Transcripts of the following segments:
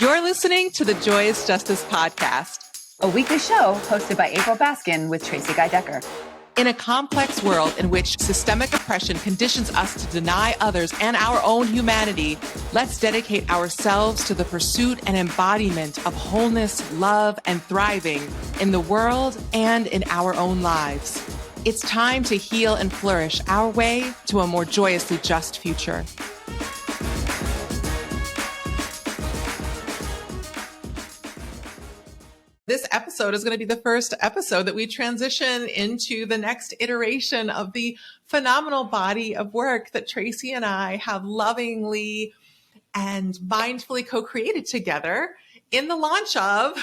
You're listening to the Joyous Justice Podcast, a weekly show hosted by April Baskin with Tracy Guy Decker. In a complex world in which systemic oppression conditions us to deny others and our own humanity, let's dedicate ourselves to the pursuit and embodiment of wholeness, love, and thriving in the world and in our own lives. It's time to heal and flourish our way to a more joyously just future. This episode is going to be the first episode that we transition into the next iteration of the phenomenal body of work that Tracy and I have lovingly and mindfully co-created together in the launch of,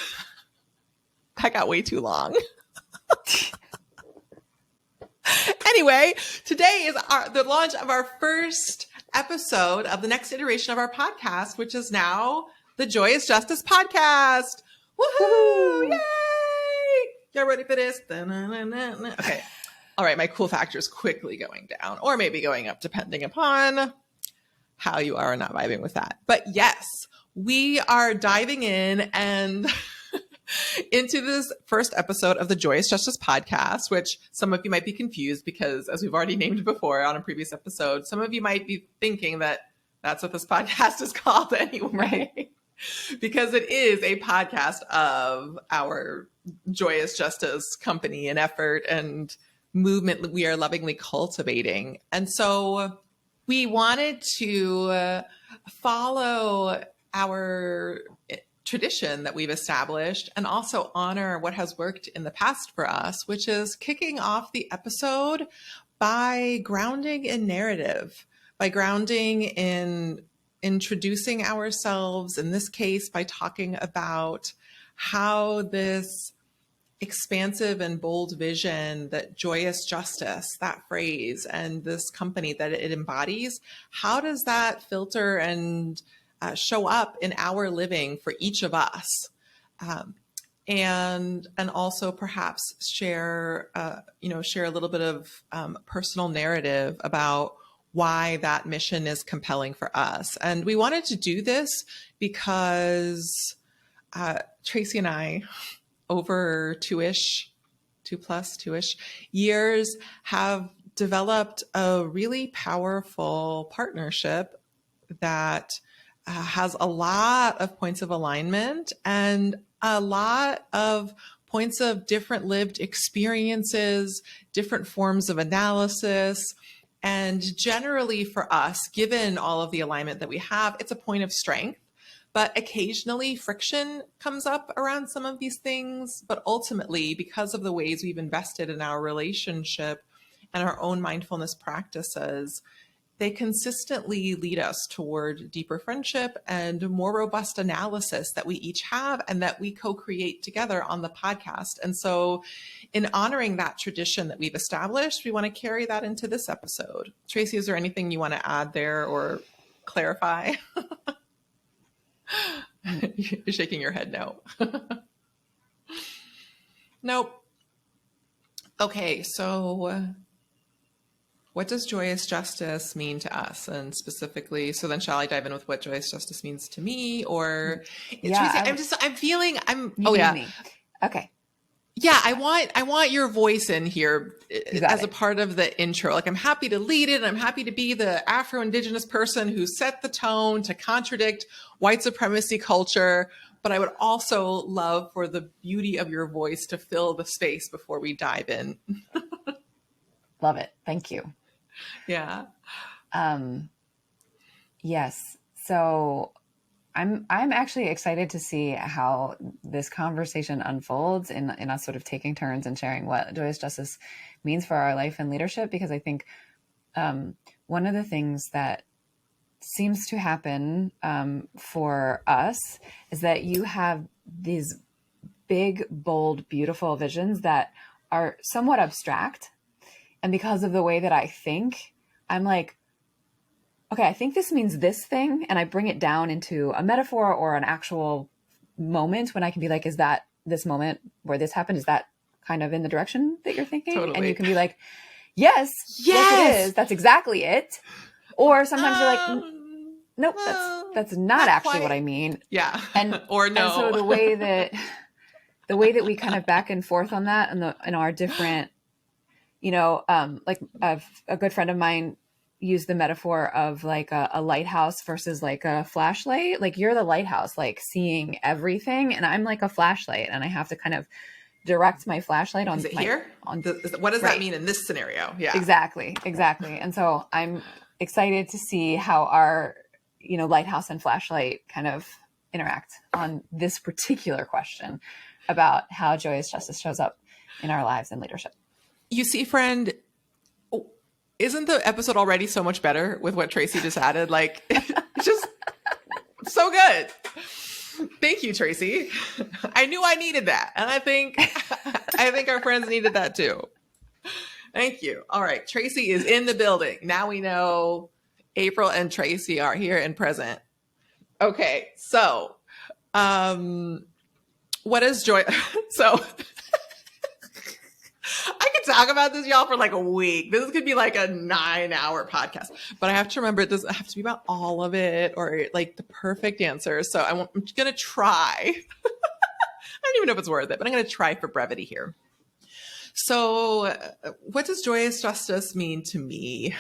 that got way too long. Anyway, today is the launch of our first episode of the next iteration of our podcast, which is now the Joyous Justice Podcast. Woohoo! Yay! Y'all ready for this? Okay. All right. My cool factor is quickly going down or maybe going up depending upon how you are not vibing with that. But yes, we are diving in and into this first episode of the Joyous Justice Podcast, which some of you might be confused because, as we've already named before on a previous episode, some of you might be thinking that that's what this podcast is called anyway. Right. Because it is a podcast of our Joyous Justice company and effort and movement we are lovingly cultivating. And so we wanted to follow our tradition that we've established and also honor what has worked in the past for us, which is kicking off the episode by grounding in narrative, by grounding in introducing ourselves, in this case, by talking about how this expansive and bold vision that joyous justice, that phrase, and this company that it embodies, how does that filter and show up in our living for each of us? And also perhaps share a little bit of personal narrative about why that mission is compelling for us. And we wanted to do this because Tracy and I, over two-ish years, have developed a really powerful partnership that has a lot of points of alignment and a lot of points of different lived experiences, different forms of analysis. And generally for us, given all of the alignment that we have, it's a point of strength. But occasionally friction comes up around some of these things. But ultimately, because of the ways we've invested in our relationship and our own mindfulness practices, they consistently lead us toward deeper friendship and more robust analysis that we each have and that we co-create together on the podcast. And so in honoring that tradition that we've established, we want to carry that into this episode. Tracy, is there anything you want to add there or clarify? You're shaking your head no. Nope. Okay, so what does joyous justice mean to us? And specifically, so then shall I dive in with what joyous justice means to me? Or yeah, Tracy, I'm feeling. Me. Okay. Yeah, I want your voice in here as a part of the intro. Like, I'm happy to lead it. I'm happy to be the Afro-Indigenous person who set the tone to contradict white supremacy culture. But I would also love for the beauty of your voice to fill the space before we dive in. Love it. Thank you. Yeah. Yes. So I'm actually excited to see how this conversation unfolds in us sort of taking turns and sharing what joyous justice means for our life and leadership, because I think one of the things that seems to happen for us is that you have these big, bold, beautiful visions that are somewhat abstract. And because of the way that I think, I'm like, okay, I think this means this thing. And I bring it down into a metaphor or an actual moment when I can be like, is that this moment where this happened? Is that kind of in the direction that you're thinking? Totally. And you can be like, yes, it is. That's exactly it. Or sometimes you're like, nope, that's not actually what I mean. Yeah. And or no. And so the way that we kind of back and forth on that in our different, like a good friend of mine used the metaphor of like a lighthouse versus like a flashlight. Like you're the lighthouse, like seeing everything, and I'm like a flashlight, and I have to kind of direct my flashlight on here. What does that mean in this scenario? Yeah, exactly. And so I'm excited to see how our lighthouse and flashlight kind of interact on this particular question about how joyous justice shows up in our lives and leadership. You see, friend, isn't the episode already so much better with what Tracy just added? Like, it's just so good. Thank you, Tracy. I knew I needed that. And I think our friends needed that too. Thank you. All right. Tracy is in the building. Now we know April and Tracy are here and present. Okay. So, what is joy? So I could talk about this, y'all, for like a week. This could be like a 9-hour podcast, but I have to remember it doesn't have to be about all of it or like the perfect answer. So I'm going to try. I don't even know if it's worth it, but I'm going to try for brevity here. So what does joyous justice mean to me?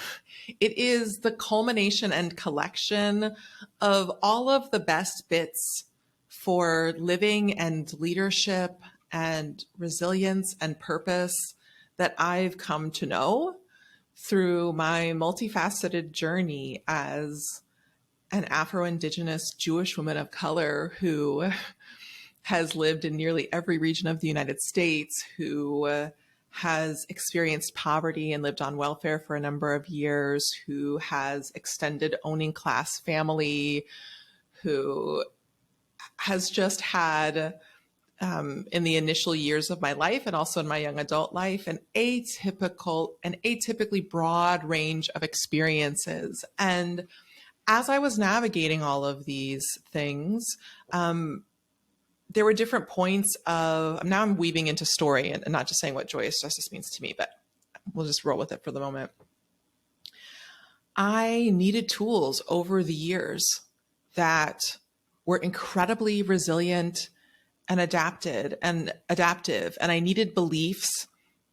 It is the culmination and collection of all of the best bits for living and leadership and resilience and purpose that I've come to know through my multifaceted journey as an Afro-Indigenous Jewish woman of color who has lived in nearly every region of the United States, who has experienced poverty and lived on welfare for a number of years, who has extended owning class family, who has just had, in the initial years of my life and also in my young adult life, an atypically broad range of experiences. And as I was navigating all of these things, there were different points of, now I'm weaving into story and not just saying what joyous justice means to me, but we'll just roll with it for the moment. I needed tools over the years that were incredibly resilient and adaptive. And I needed beliefs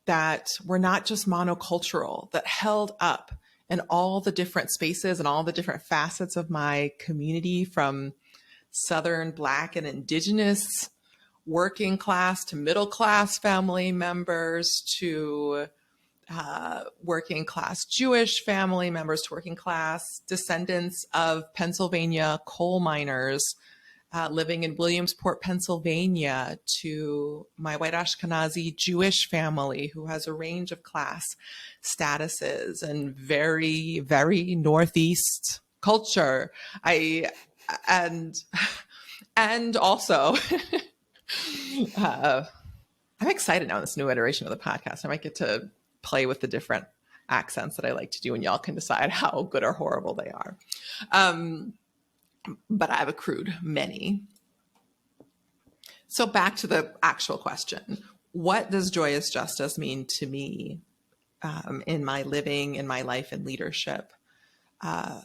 that were not just monocultural, that held up in all the different spaces and all the different facets of my community, from Southern Black and Indigenous working class to middle class family members to working class Jewish family members to working class descendants of Pennsylvania coal miners living in Williamsport, Pennsylvania, to my white Ashkenazi Jewish family who has a range of class statuses and very, very Northeast culture. And also, I'm excited now in this new iteration of the podcast. I might get to play with the different accents that I like to do, and y'all can decide how good or horrible they are. But I've accrued many. So back to the actual question. What does joyous justice mean to me in my living, in my life and leadership?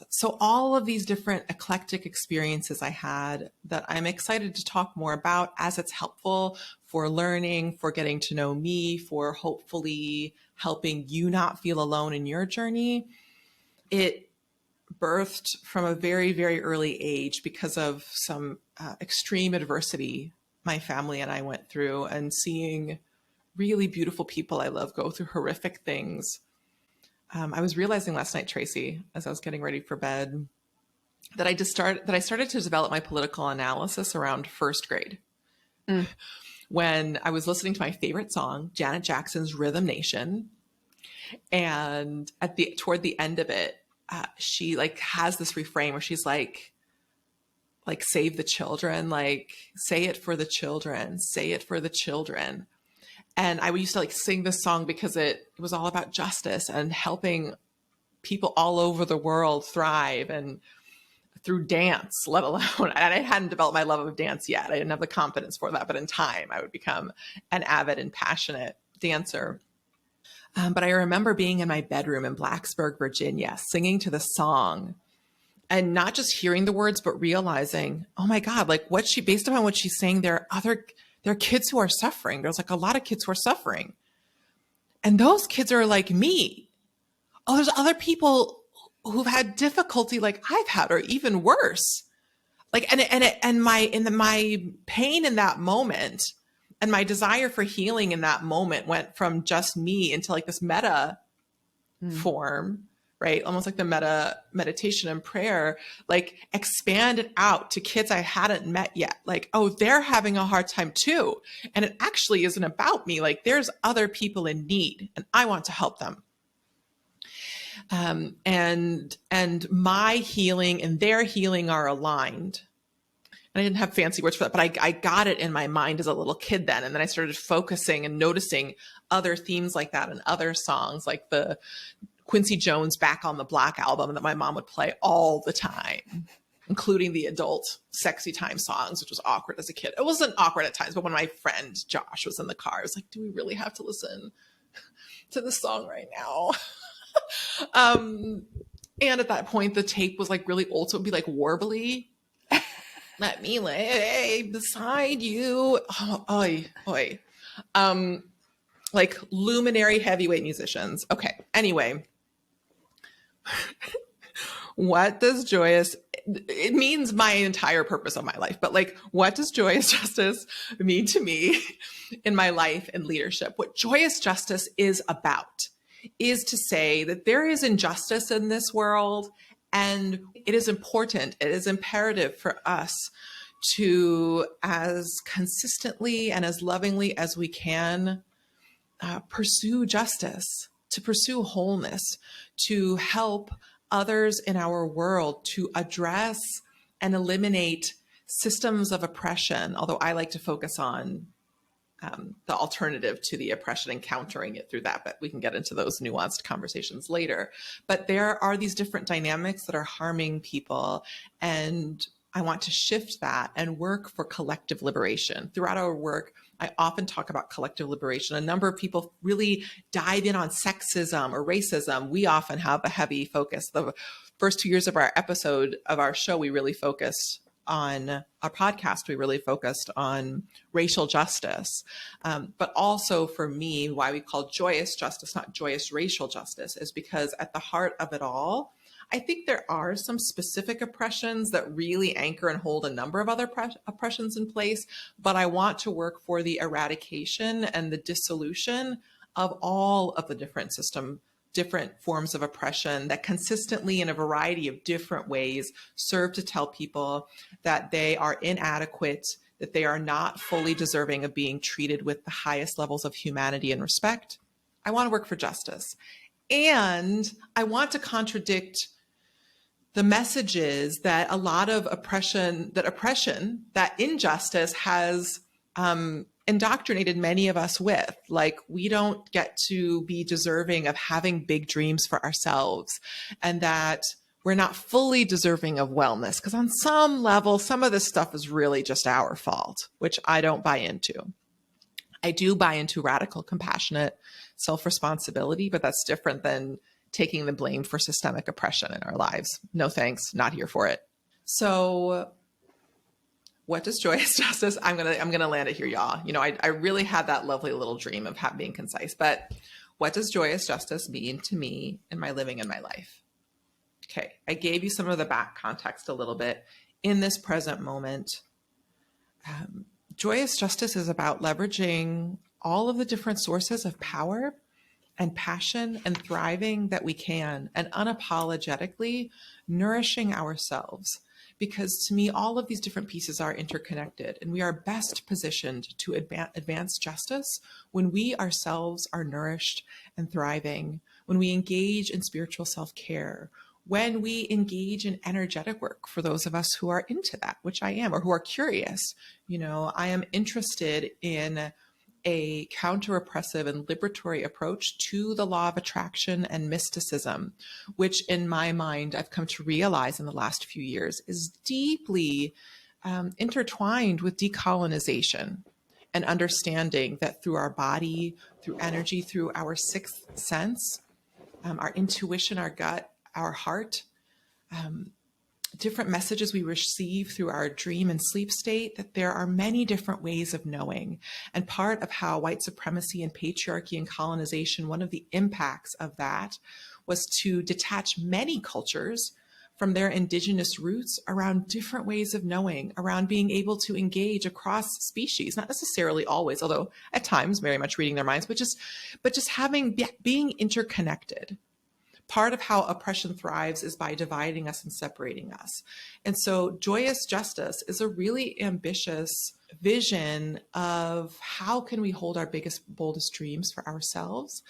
So all of these different eclectic experiences I had that I'm excited to talk more about as it's helpful for learning, for getting to know me, for hopefully helping you not feel alone in your journey. It birthed from a very, very early age because of some extreme adversity my family and I went through, and seeing really beautiful people I love go through horrific things. I was realizing last night, Tracy, as I was getting ready for bed, that I started to develop my political analysis around first grade. When I was listening to my favorite song, Janet Jackson's Rhythm Nation, and toward the end of it, she like has this refrain where she's like save the children, like say it for the children, say it for the children. And I used to like sing this song because it was all about justice and helping people all over the world thrive, and through dance, let alone, and I hadn't developed my love of dance yet. I didn't have the confidence for that, but in time I would become an avid and passionate dancer. But I remember being in my bedroom in Blacksburg, Virginia, singing to the song And not just hearing the words, but realizing, oh my God, like based upon what she's saying, there are kids who are suffering. There's like a lot of kids who are suffering. And those kids are like me. Oh, there's other people who've had difficulty like I've had, or even worse. Like, my pain in that moment and my desire for healing in that moment went from just me into like this meta form, right? Almost like the meditation and prayer, like expanded out to kids I hadn't met yet. Like, oh, they're having a hard time too. And it actually isn't about me. Like there's other people in need and I want to help them. And my healing and their healing are aligned. And I didn't have fancy words for that, but I got it in my mind as a little kid then. And then I started focusing and noticing other themes like that in other songs, like the Quincy Jones Back on the Block album that my mom would play all the time, including the adult sexy time songs, which was awkward as a kid. It wasn't awkward at times, but when my friend Josh was in the car, I was like, do we really have to listen to this song right now? And at that point, the tape was like really old, so it would be like warbly. Let me lay beside you. Oh, oy, oy. Like luminary heavyweight musicians. Okay. Anyway, what does joyous, it means my entire purpose of my life, but like, what does joyous justice mean to me in my life and leadership? What joyous justice is about is to say that there is injustice in this world, and it is important, it is imperative for us to, as consistently and as lovingly as we can, pursue justice, to pursue wholeness, to help others in our world, to address and eliminate systems of oppression, although I like to focus on the alternative to the oppression and countering it through that, but we can get into those nuanced conversations later. But there are these different dynamics that are harming people, and I want to shift that and work for collective liberation. Throughout our work, I often talk about collective liberation. A number of people really dive in on sexism or racism. We often have a heavy focus. The first 2 years of our show, we really focused on our podcast, we really focused on racial justice. But also for me, why we call joyous justice, not joyous racial justice, is because at the heart of it all, I think there are some specific oppressions that really anchor and hold a number of other oppressions in place, but I want to work for the eradication and the dissolution of all of the different forms of oppression that consistently, in a variety of different ways, serve to tell people that they are inadequate, that they are not fully deserving of being treated with the highest levels of humanity and respect. I want to work for justice. And I want to contradict the messages that a lot of oppression, that injustice has indoctrinated many of us with. Like, we don't get to be deserving of having big dreams for ourselves, and that we're not fully deserving of wellness, because on some level, some of this stuff is really just our fault, which I don't buy into. I do buy into radical, compassionate self-responsibility, but that's different than taking the blame for systemic oppression in our lives. No thanks, not here for it. So what does joyous justice, I'm gonna land it here, y'all. You know, I really had that lovely little dream of being concise, but what does joyous justice mean to me in my living in my life? Okay, I gave you some of the back context a little bit. In this present moment, joyous justice is about leveraging all of the different sources of power and passion and thriving that we can, and unapologetically nourishing ourselves. Because to me, all of these different pieces are interconnected, and we are best positioned to advance justice when we ourselves are nourished and thriving, when we engage in spiritual self-care, when we engage in energetic work, for those of us who are into that, which I am, or who are curious. You know, I am interested in a counter-oppressive and liberatory approach to the law of attraction and mysticism, which in my mind, I've come to realize in the last few years is deeply intertwined with decolonization and understanding that through our body, through energy, through our sixth sense, our intuition, our gut, our heart, different messages we receive through our dream and sleep state, that there are many different ways of knowing. And part of how white supremacy and patriarchy and colonization, one of the impacts of that was to detach many cultures from their indigenous roots around different ways of knowing, around being able to engage across species, not necessarily always, although at times very much reading their minds, but just being interconnected. Part of how oppression thrives is by dividing us and separating us. And so Joyous Justice is a really ambitious vision of how can we hold our biggest, boldest dreams for ourselves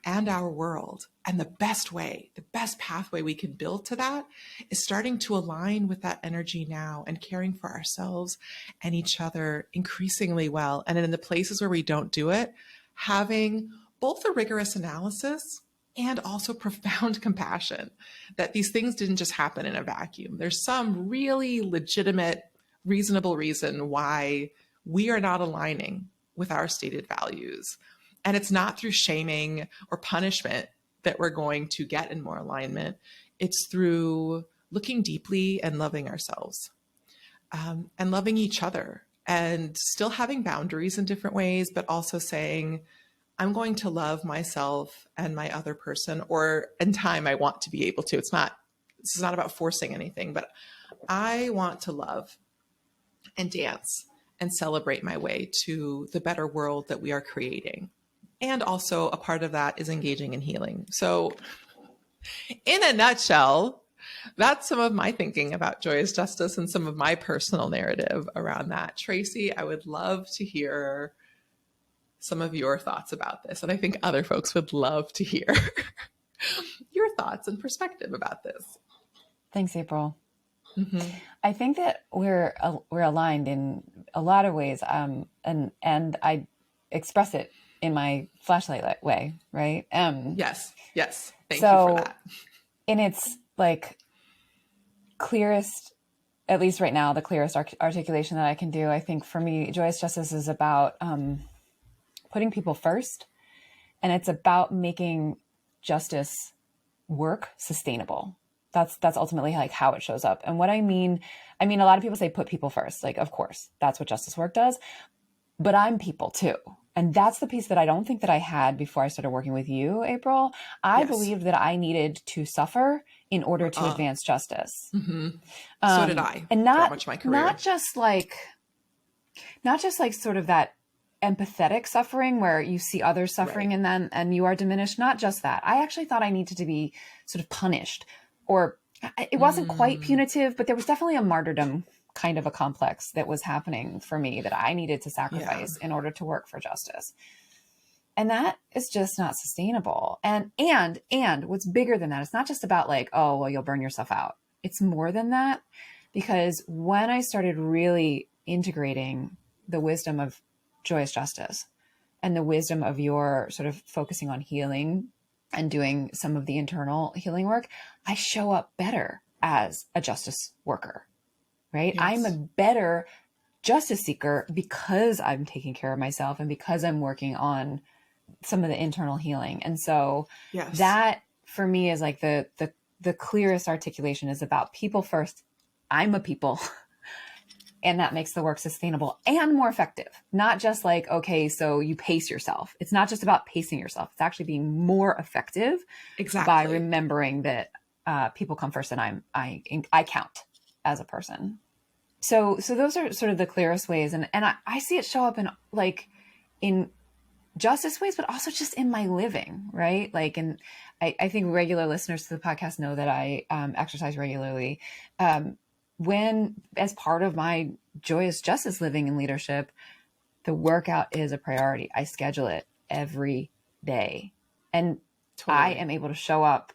and our world. And the best way, the best pathway we can build to that is starting to align with that energy now and caring for ourselves and each other increasingly well. And in the places where we don't do it, having both a rigorous analysis and also profound compassion that these things didn't just happen in a vacuum. There's some really legitimate, reasonable reason why we are not aligning with our stated values. And it's not through shaming or punishment that we're going to get in more alignment. It's through looking deeply and loving ourselves, and loving each other, and still having boundaries in different ways, but also saying, I'm going to love myself and my other person, or in time I want to be able to. This is not about forcing anything, but I want to love and dance and celebrate my way to the better world that we are creating. And also a part of that is engaging in healing. So in a nutshell, that's some of my thinking about Joyous Justice and some of my personal narrative around that. Tracy, I would love to hear some of your thoughts about this. And I think other folks would love to hear your thoughts and perspective about this. Thanks, April. Mm-hmm. I think that we're aligned in a lot of ways, and I express it in my flashlight way, right? Yes. Thank you for that. In its like clearest, at least right now, the clearest articulation that I can do, I think for me, Joyous Justice is about putting people first, and it's about making justice work sustainable. That's ultimately like how it shows up. And what I mean, a lot of people say put people first. Like, of course, that's what justice work does. But I'm people too. And that's the piece that I don't think that I had before I started working with you, April. I believed that I needed to suffer in order to advance justice. Mm-hmm. So did I. And not much of my career. Not just like sort of that empathetic suffering where you see others suffering and then and you are diminished. Not just that. I actually thought I needed to be sort of punished, or it wasn't quite punitive, but there was definitely a martyrdom kind of a complex that was happening for me that I needed to sacrifice in order to work for justice. And that is just not sustainable. And what's bigger than that, it's not just about like, oh, well, you'll burn yourself out. It's more than that, because when I started really integrating the wisdom of Joyous Justice and the wisdom of your sort of focusing on healing and doing some of the internal healing work, I show up better as a justice worker, right? Yes. I'm a better justice seeker because I'm taking care of myself and because I'm working on some of the internal healing. And so that for me is like the clearest articulation is about people first. I'm a people. And that makes the work sustainable and more effective. Not just like, okay, so you pace yourself. It's not just about pacing yourself. It's actually being more effective by remembering that people come first and I count as a person. So those are sort of the clearest ways. And I see it show up in justice ways, but also just in my living, right? Like, and I think regular listeners to the podcast know that I exercise regularly. When, as part of my joyous justice living and leadership, the workout is a priority. I schedule it every day. And I am able to show up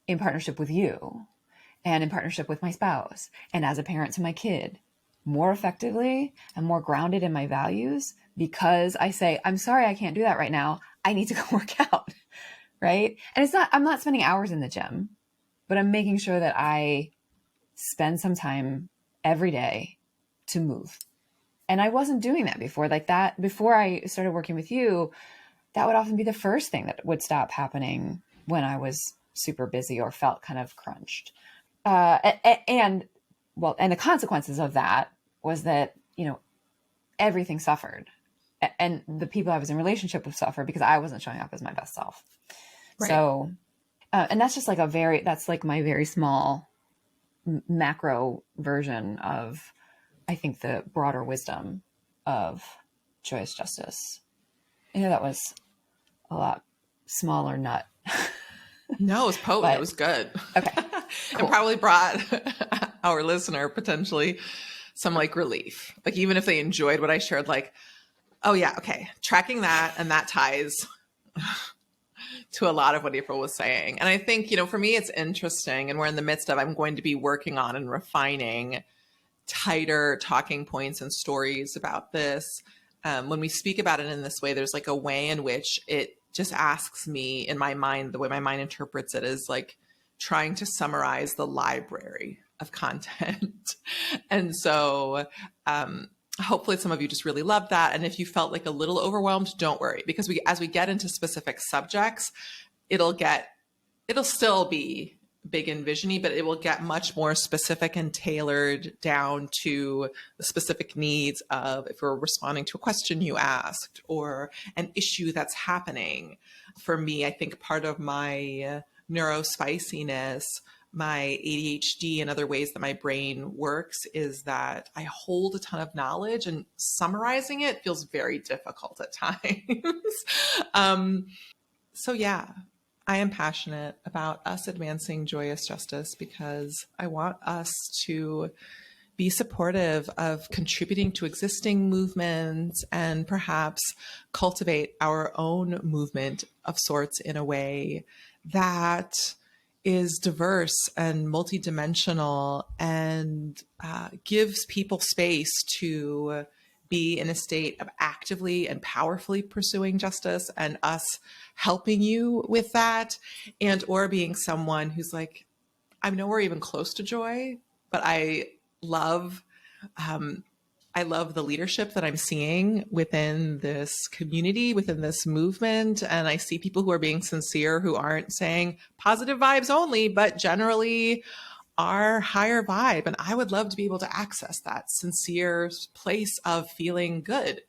in partnership with you and in partnership with my spouse and as a parent to my kid more effectively and more grounded in my values because I say, I'm sorry, I can't do that right now. I need to go work out. Right. And I'm not spending hours in the gym, but I'm making sure that I spend some time every day to move. And I wasn't doing that before. Like that, before I started working with you, that would often be the first thing that would stop happening when I was super busy or felt kind of crunched. And well, and the consequences of that was that, everything suffered. And the people I was in relationship with suffered because I wasn't showing up as my best self. Right. So, and that's just like that's like my very small macro version of, I think, the broader wisdom of Joyous Justice. That was a lot smaller nut. No, it was potent. It was good. Okay. Cool. And probably brought our listener potentially some like relief. Like even if they enjoyed what I shared, like, oh yeah, okay. Tracking that, and that ties to a lot of what April was saying. And I think, for me, it's interesting, and we're in the midst of, I'm going to be working on and refining tighter talking points and stories about this. When we speak about it in this way, there's like a way in which it just asks me, in my mind, the way my mind interprets it is like trying to summarize the library of content. And so hopefully some of you just really loved that. And if you felt like a little overwhelmed, don't worry, because as we get into specific subjects, it'll still be big and visiony, but it will get much more specific and tailored down to the specific needs of if we're responding to a question you asked or an issue that's happening. For me, I think part of my neurospiciness, my ADHD, and other ways that my brain works is that I hold a ton of knowledge, and summarizing it feels very difficult at times. So yeah, I am passionate about us advancing joyous justice because I want us to be supportive of contributing to existing movements and perhaps cultivate our own movement of sorts in a way that is diverse and multidimensional and gives people space to be in a state of actively and powerfully pursuing justice, and us helping you with that, and or being someone who's like, I'm nowhere even close to joy, but I love the leadership that I'm seeing within this community, within this movement. And I see people who are being sincere, who aren't saying positive vibes only, but generally are higher vibe. And I would love to be able to access that sincere place of feeling good.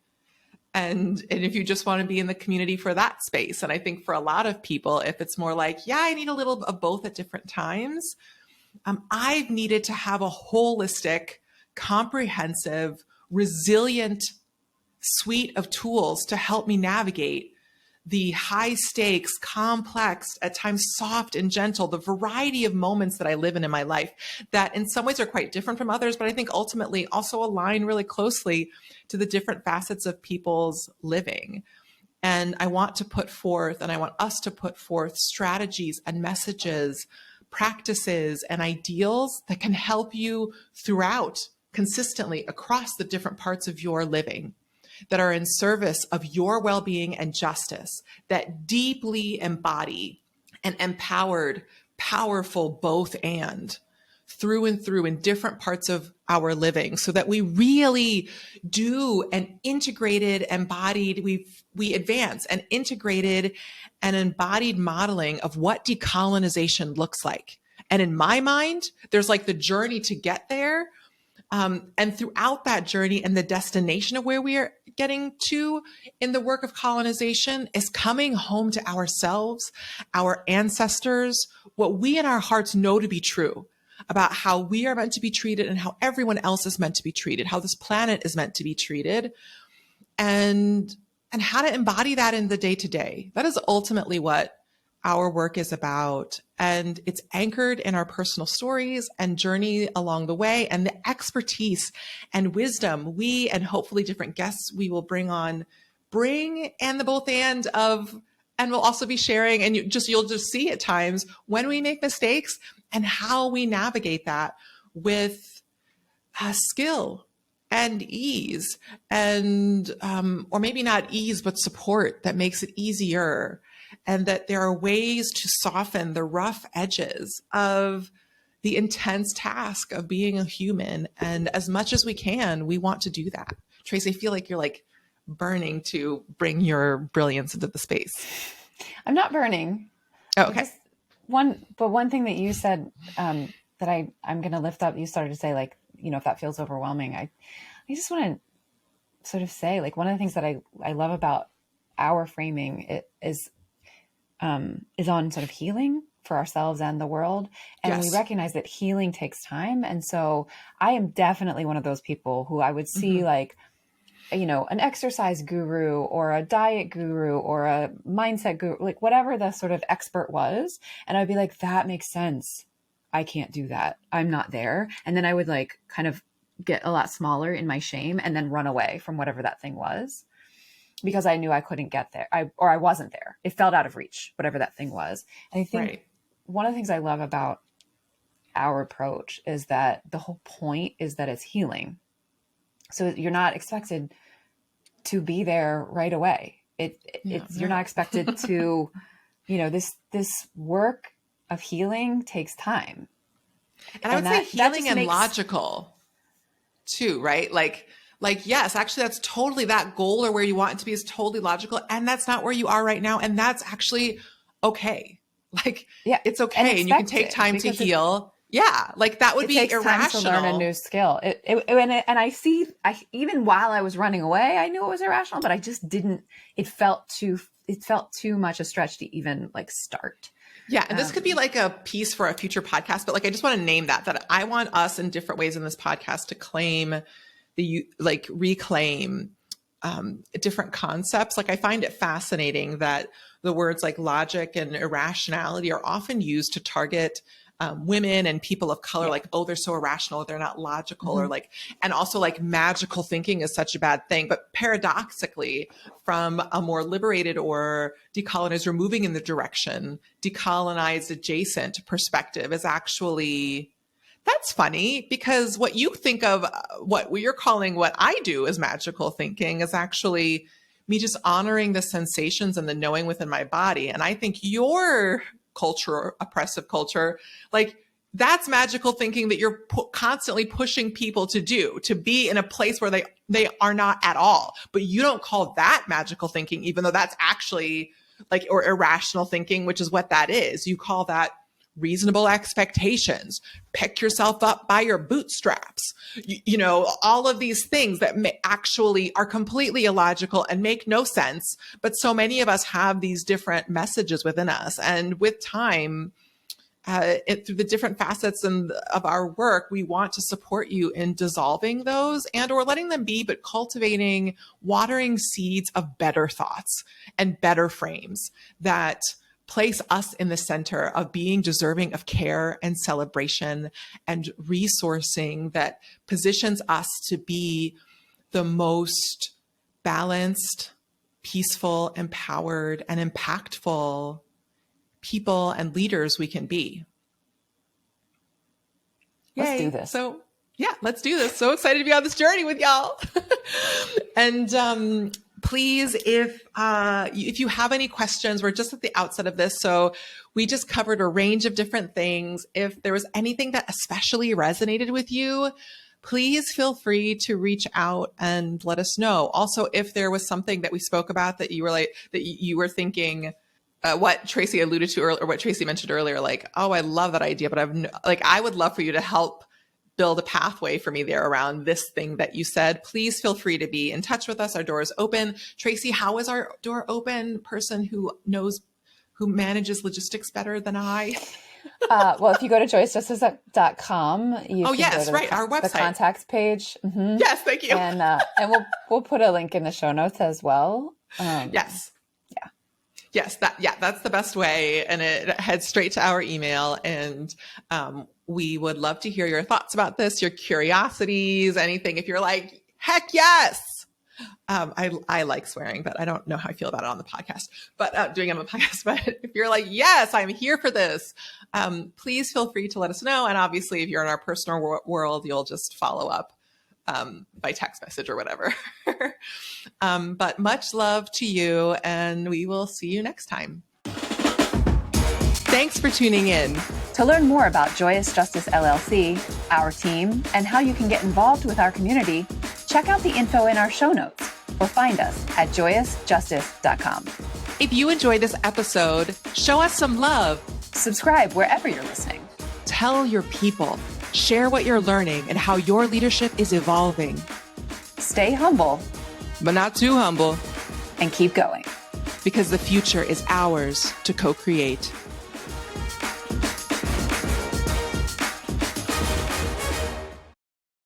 And if you just want to be in the community for that space. And I think for a lot of people, if it's more like, yeah, I need a little of both at different times. I've needed to have a holistic, comprehensive, resilient suite of tools to help me navigate the high stakes, complex, at times soft and gentle, the variety of moments that I live in my life that in some ways are quite different from others, but I think ultimately also align really closely to the different facets of people's living. And I want to put forth, and I want us to put forth strategies and messages, practices and ideals that can help you throughout consistently across the different parts of your living, that are in service of your well-being and justice, that deeply embody an empowered, powerful both and through in different parts of our living, so that we really do an integrated, embodied, we advance an integrated and embodied modeling of what decolonization looks like. And in my mind, there's like the journey to get there. And throughout that journey and the destination of where we are getting to in the work of colonization is coming home to ourselves, our ancestors, what we in our hearts know to be true about how we are meant to be treated and how everyone else is meant to be treated, how this planet is meant to be treated, and how to embody that in the day-to-day. That is ultimately what our work is about. And it's anchored in our personal stories and journey along the way, and the expertise and wisdom we, and hopefully different guests we will bring, and the both and we'll also be sharing, and you'll just see at times when we make mistakes and how we navigate that with skill and ease, and or maybe not ease, but support that makes it easier. And that there are ways to soften the rough edges of the intense task of being a human. And as much as we can, we want to do that. Tracy, I feel like you're like burning to bring your brilliance into the space. I'm not burning. Oh, okay. One thing that you said that that I'm going to lift up, you started to say, like, if that feels overwhelming, I just want to sort of say, like, one of the things that I love about our framing is on sort of healing for ourselves and the world. And we recognize that healing takes time. And so I am definitely one of those people who I would see like, an exercise guru or a diet guru or a mindset guru, like whatever the sort of expert was. And I'd be like, that makes sense. I can't do that. I'm not there. And then I would like kind of get a lot smaller in my shame and then run away from whatever that thing was, because I knew I couldn't get there. I wasn't there. It felt out of reach, whatever that thing was. And I think one of the things I love about our approach is that the whole point is that it's healing. So you're not expected to be there right away. You're not expected to, this work of healing takes time. And I would say healing and logical too, right? Like, yes, actually that's totally, that goal or where you want it to be is totally logical. And that's not where you are right now. And that's actually okay. Like, it's okay. And you can take time to heal. Like that would be irrational. Time to learn a new skill. And I even while I was running away, I knew it was irrational, but I just didn't, it felt too much a stretch to even like start. Yeah. And this could be like a piece for a future podcast, but like, I just want to name that I want us in different ways in this podcast to reclaim different concepts. Like I find it fascinating that the words like logic and irrationality are often used to target women and people of color, like, oh, they're so irrational, they're not logical, or like, and also like magical thinking is such a bad thing. But paradoxically, from a more liberated or decolonized or moving in the direction, decolonized adjacent perspective is actually, that's funny, because what you think of, what you're calling what I do as magical thinking is actually me just honoring the sensations and the knowing within my body. And I think your culture, oppressive culture, like that's magical thinking that you're constantly pushing people to do, to be in a place where they are not at all. But you don't call that magical thinking, even though that's actually like, or irrational thinking, which is what that is. You call that reasonable expectations, pick yourself up by your bootstraps, all of these things that actually are completely illogical and make no sense. But so many of us have these different messages within us. And with time, through the different facets of our work, we want to support you in dissolving those or letting them be, but cultivating, watering seeds of better thoughts and better frames that place us in the center of being deserving of care and celebration and resourcing, that positions us to be the most balanced, peaceful, empowered, and impactful people and leaders we can be. Let's do this. So let's do this. So excited to be on this journey with y'all. And please, if you have any questions, we're just at the outset of this. So we just covered a range of different things. If there was anything that especially resonated with you, please feel free to reach out and let us know. Also, if there was something that we spoke about that you were like, that you were thinking, what Tracy alluded to earlier, or what Tracy mentioned earlier, like, oh, I love that idea, but I would love for you to help build a pathway for me there around this thing that you said. Please feel free to be in touch with us. Our door is open. Tracy, how is our door open? Person who manages logistics better than I. Well, if you go to joyousjustice.com, you can go to our website, the contacts page. Mm-hmm. Yes, thank you. And we'll put a link in the show notes as well. Yes, that's the best way. And it heads straight to our email. And we would love to hear your thoughts about this, your curiosities, anything. If you're like, heck yes. I like swearing, but I don't know how I feel about it on the podcast, but doing it on the podcast. But if you're like, yes, I'm here for this, please feel free to let us know. And obviously, if you're in our personal world, you'll just follow up by text message or whatever. But much love to you, and we will see you next time. Thanks for tuning in. To learn more about Joyous Justice LLC, our team, and how you can get involved with our community, check out the info in our show notes or find us at joyousjustice.com. If you enjoyed this episode, show us some love. Subscribe wherever you're listening. Tell your people. Share what you're learning and how your leadership is evolving. Stay humble, but not too humble. And keep going. Because the future is ours to co-create.